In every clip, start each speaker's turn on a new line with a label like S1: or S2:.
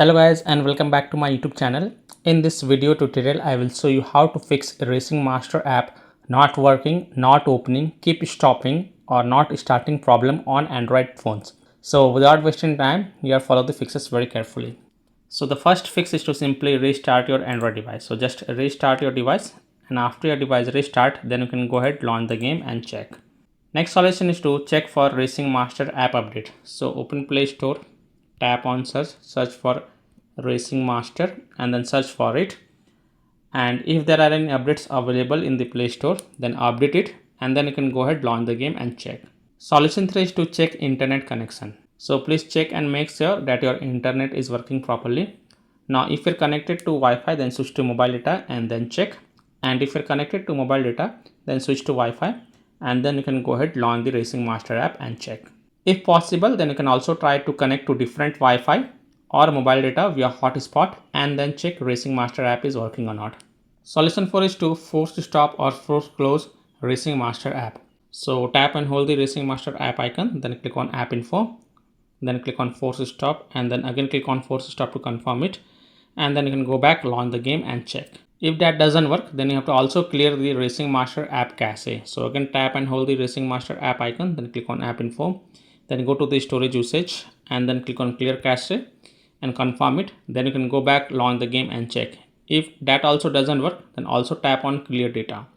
S1: Hello guys and welcome back to my YouTube channel. In this video tutorial I will show you how to fix Racing Master app not working, not opening, keep stopping or not starting problem on Android phones. So without wasting time, here follow the fixes very carefully. So the first fix is to simply restart your Android device. So just restart your device, and after your device restart, then you can go ahead, launch the game and check. Next solution is to check for Racing Master app update. So open Play Store, tap on search for Racing Master and then search for it, and if there are any updates available in the Play Store, then update it and then you can go ahead, launch the game and check. Solution 3 is to check internet connection. So please check and make sure that your internet is working properly. Now if you're connected to Wi-Fi, then switch to mobile data and then check, and if you're connected to mobile data, then switch to Wi-Fi and then you can go ahead, launch the Racing Master app and check. If possible, then you can also try to connect to different Wi-Fi or mobile data via hotspot and then check Racing Master app is working or not. Solution 4 is to force stop or force close Racing Master app. So tap and hold the Racing Master app icon, then click on app info, then click on force stop and then again click on force stop to confirm it, and then you can go back, launch the game and check. If that doesn't work, then you have to also clear the Racing Master app cache. So again tap and hold the Racing Master app icon, then click on app info, then go to the storage usage and then click on clear cache and confirm it. Then you can go back, launch the game and check. If that also doesn't work, then also tap on clear data.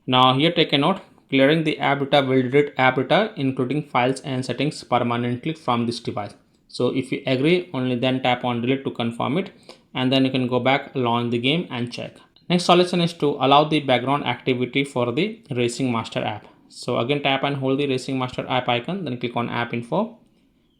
S1: Now here take a note, clearing the app data will delete app data including files and settings permanently from this device. So if you agree, only then tap on delete to confirm it, and then you can go back, launch the game and check. Next solution is to allow the background activity for the Racing Master app. So again tap and hold the Racing Master app icon, then click on app info,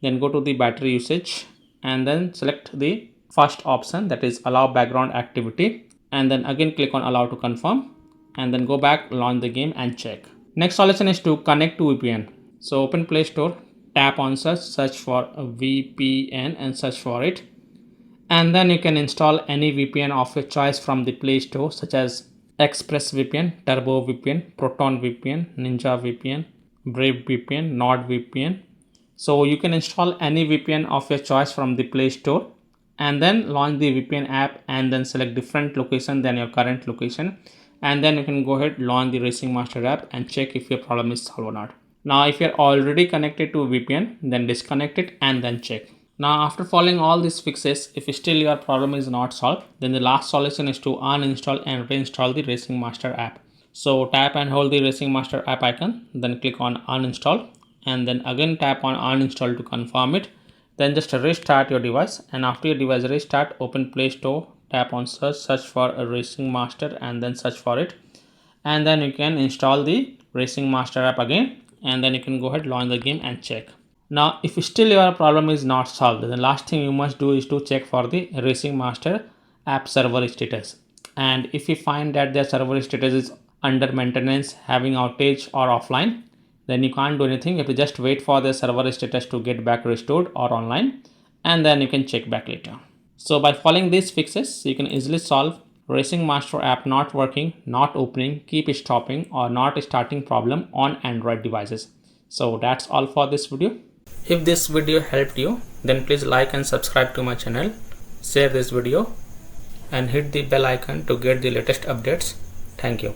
S1: then go to the battery usage and then select the first option, that is allow background activity, and then again click on allow to confirm and then go back, launch the game and check. Next solution is to connect to VPN. So open Play Store, tap on search for a VPN and search for it, and then you can install any VPN of your choice from the Play Store, such as ExpressVPN, TurboVPN, ProtonVPN, NinjaVPN, BraveVPN, NordVPN. So you can install any VPN of your choice from the Play Store and then launch the VPN app and then select different location than your current location, and then you can go ahead, launch the Racing Master app and check if your problem is solved or not. Now if you're already connected to VPN, then disconnect it and then check. Now after following all these fixes, if still your problem is not solved, then the last solution is to uninstall and reinstall the Racing Master app. So tap and hold the Racing Master app icon, then click on uninstall and then again tap on uninstall to confirm it. Then just restart your device, and after your device restart, open Play Store, tap on search for a Racing Master and then search for it, and then you can install the Racing Master app again, and then you can go ahead, launch the game and check. Now if still your problem is not solved, the last thing you must do is to check for the Racing Master app server status, and if you find that their server status is under maintenance, having outage or offline, then you can't do anything. You have to just wait for the server status to get back restored or online, and then you can check back later. So by following these fixes, you can easily solve Racing Master app not working, not opening, keep stopping or not starting problem on Android devices. So that's all for this video. If this video helped you, then please like and subscribe to my channel, share this video and hit the bell icon to get the latest updates. Thank you.